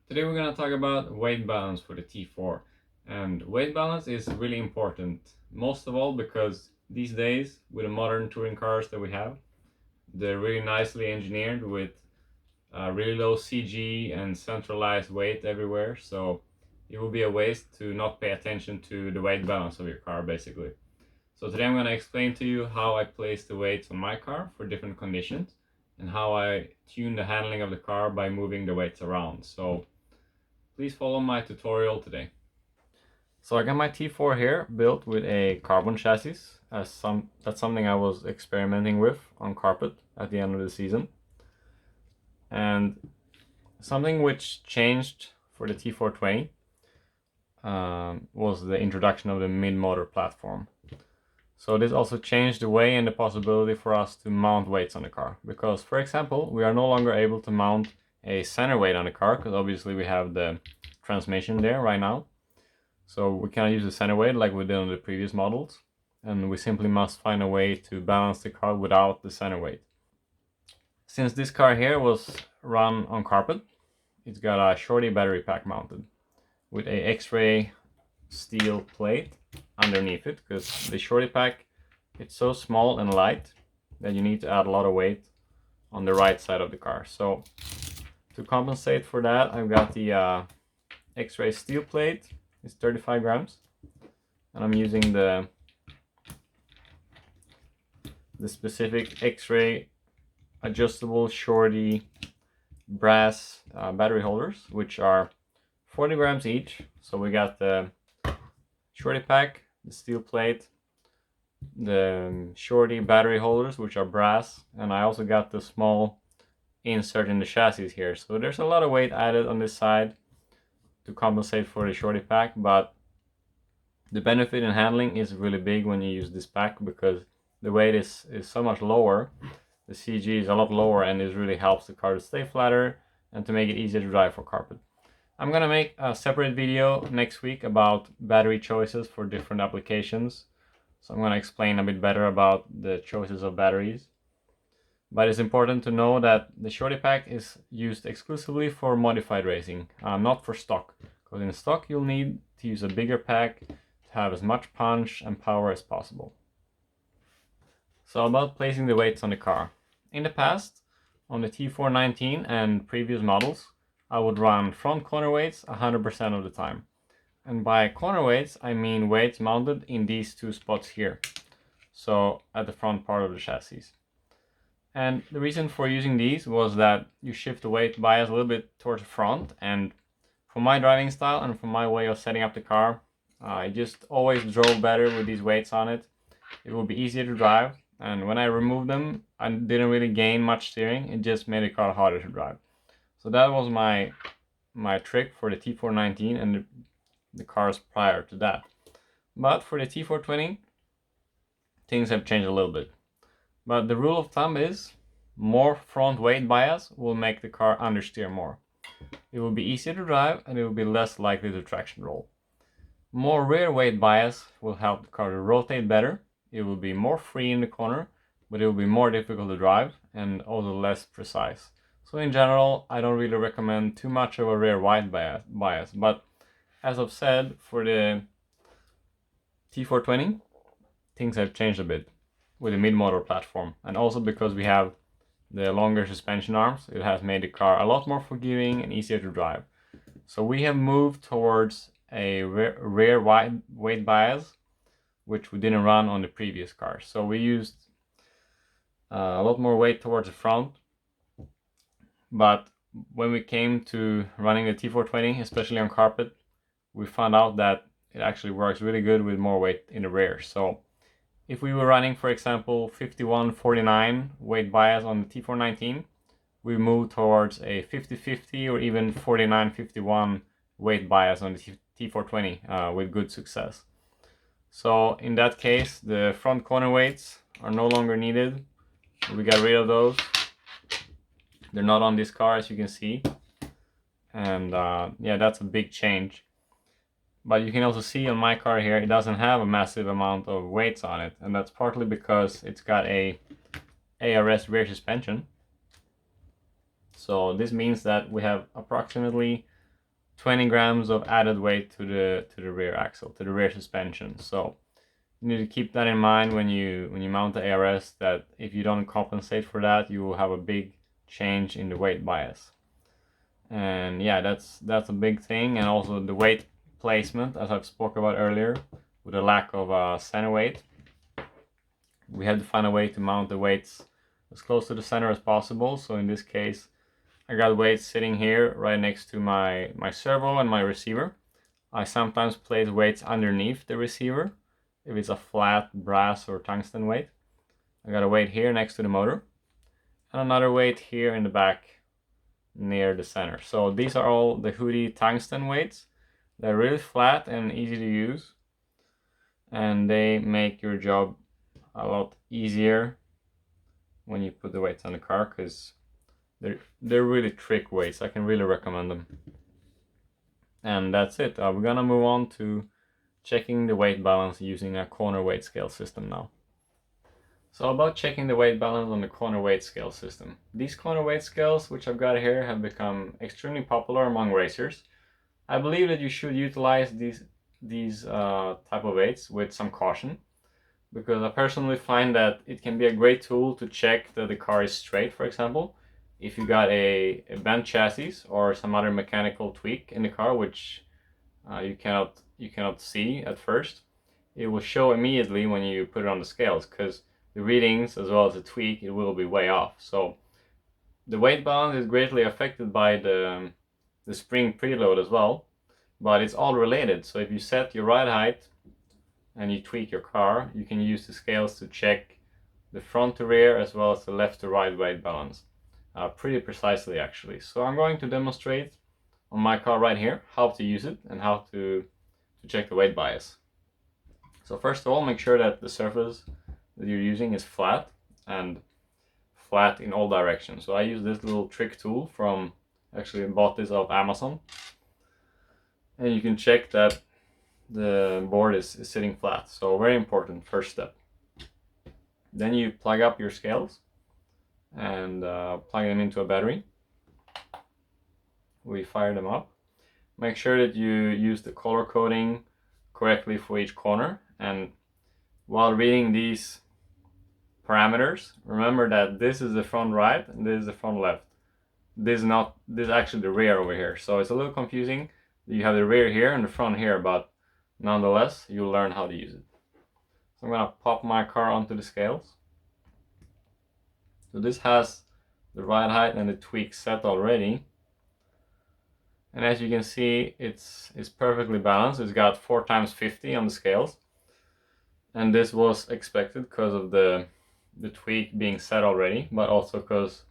Today we're going to talk about weight balance for the T4. And weight balance is really important, most of all because these days with the modern touring cars that we have, they're really nicely engineered with really low CG and centralized weight everywhere. So it will be a waste to not pay attention to the weight balance of your car basically. So today I'm going to explain to you how I place the weights on my car for different conditions and how I tune the handling of the car by moving the weights around. So please follow my tutorial today. So I got my T4 here built with a carbon chassis. That's something I was experimenting with on carpet at the end of the season. And something which changed for the T420 was the introduction of the mid-motor platform. So this also changed the way and the possibility for us to mount weights on the car. Because, for example, we are no longer able to mount a center weight on the car because obviously we have the transmission there right now. So we cannot use the center weight like we did on the previous models. And we simply must find a way to balance the car without the center weight. Since this car here was run on carpet, it's got a shorty battery pack mounted with a X-ray steel plate underneath it, because the shorty pack, it's so small and light that you need to add a lot of weight on the right side of the car. So to compensate for that, I've got the X-ray steel plate. It's 35 grams, and I'm using the specific X-ray adjustable shorty brass battery holders, which are 40 grams each. So we got the shorty pack, the steel plate, the shorty battery holders, which are brass, and I also got the small insert in the chassis here. So there's a lot of weight added on this side to compensate for the shorty pack, but the benefit in handling is really big when you use this pack because the weight is so much lower. The CG is a lot lower, and this really helps the car to stay flatter and to make it easier to drive for carpet. I'm gonna make a separate video next week about battery choices for different applications. So I'm gonna explain a bit better about the choices of batteries. But it's important to know that the shorty pack is used exclusively for modified racing, not for stock. Because in stock you'll need to use a bigger pack to have as much punch and power as possible. So about placing the weights on the car. In the past, on the T419 and previous models, I would run front corner weights 100% of the time. And by corner weights, I mean weights mounted in these two spots here. So at the front part of the chassis. And the reason for using these was that you shift the weight bias a little bit towards the front, and for my driving style and for my way of setting up the car, I just always drove better with these weights on it. It would be easier to drive, and when I removed them, I didn't really gain much steering. It just made the car harder to drive. So that was my trick for the T419 and the cars prior to that. But for the T420, things have changed a little bit. But the rule of thumb is more front weight bias will make the car understeer more. It will be easier to drive, and it will be less likely to traction roll. More rear weight bias will help the car to rotate better. It will be more free in the corner, but it will be more difficult to drive and also less precise. So in general, I don't really recommend too much of a rear wide bias. But as I've said, for the T420, things have changed a bit with the mid-motor platform. And also because we have the longer suspension arms, it has made the car a lot more forgiving and easier to drive. So we have moved towards a rear wide weight bias, which we didn't run on the previous cars. So we used a lot more weight towards the front. But when we came to running the T420, especially on carpet, we found out that it actually works really good with more weight in the rear. So if we were running, for example, 51-49 weight bias on the T419, we moved towards a 50-50 or even 49-51 weight bias on the T420 with good success. So in that case, the front corner weights are no longer needed. We got rid of those. They're not on this car, as you can see. And yeah, that's a big change. But you can also see on my car here, it doesn't have a massive amount of weights on it. And that's partly because it's got a ARS rear suspension. So this means that we have approximately 20 grams of added weight to the rear axle, to the rear suspension. So you need to keep that in mind when you mount the ARS, that if you don't compensate for that, you will have a big change in the weight bias. And yeah, that's a big thing. And also the weight placement, as I've spoke about earlier, with a lack of center weight, we have to find a way to mount the weights as close to the center as possible. So in this case, I got weights sitting here right next to my servo and my receiver. I sometimes place weights underneath the receiver if it's a flat brass or tungsten weight. I got a weight here next to the motor and another weight here in the back near the center. So these are all the HUDY tungsten weights. They're really flat and easy to use, and they make your job a lot easier when you put the weights on the car, because they're really trick weights. I can really recommend them. And that's it. We're gonna move on to checking the weight balance using a corner weight scale system now. So about checking the weight balance on the corner weight scale system. These corner weight scales, which I've got here, have become extremely popular among racers. I believe that you should utilize these type of weights with some caution, because I personally find that it can be a great tool to check that the car is straight. For example, if you got a bent chassis or some other mechanical tweak in the car, which you cannot see at first, it will show immediately when you put it on the scales, because the readings as well as the tweak, it will be way off. So the weight balance is greatly affected by the spring preload as well, but it's all related. So if you set your ride height and you tweak your car, you can use the scales to check the front to rear as well as the left to right weight balance pretty precisely, actually. So I'm going to demonstrate on my car right here how to use it and how to check the weight bias. So first of all, make sure that the surface that you're using is flat, and flat in all directions. So I use this little trick tool from, actually bought this off Amazon, and you can check that the board is sitting flat. So very important first step. Then you plug up your scales and plug them into a battery. We fire them up. Make sure that you use the color coding correctly for each corner, and while reading these parameters, remember that this is the front right and this is the front left. This is actually the rear over here. So it's a little confusing. You have the rear here and the front here, but nonetheless, you'll learn how to use it. So I'm gonna pop my car onto the scales. So this has the ride height and the tweak set already. And as you can see, it's perfectly balanced. It's got 4 times 50 on the scales. And this was expected because of the tweak being set already, but also because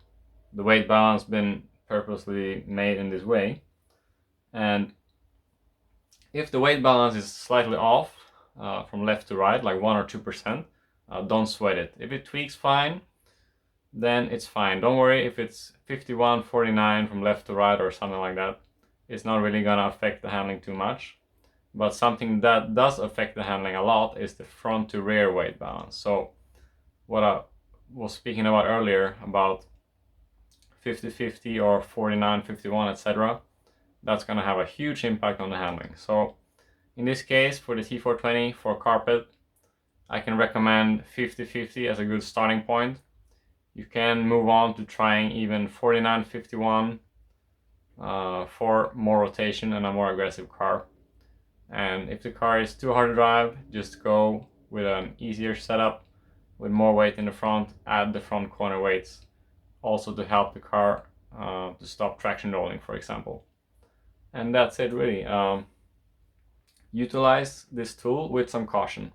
the weight balance been purposely made in this way. And if the weight balance is slightly off from left to right, like 1 or 2%, don't sweat it. If it tweaks fine, then it's fine. Don't worry if it's 51-49 from left to right or something like that. It's not really gonna affect the handling too much. But something that does affect the handling a lot is the front to rear weight balance. So what I was speaking about earlier, about 50-50 or 49-51, etc., that's going to have a huge impact on the handling. So in this case, for the T420 for carpet, I can recommend 50-50 as a good starting point. You can move on to trying even 49-51 for more rotation and a more aggressive car. And if the car is too hard to drive, just go with an easier setup with more weight in the front. Add the front corner weights also to help the car to stop traction rolling, for example. And that's it, really. Utilize this tool with some caution.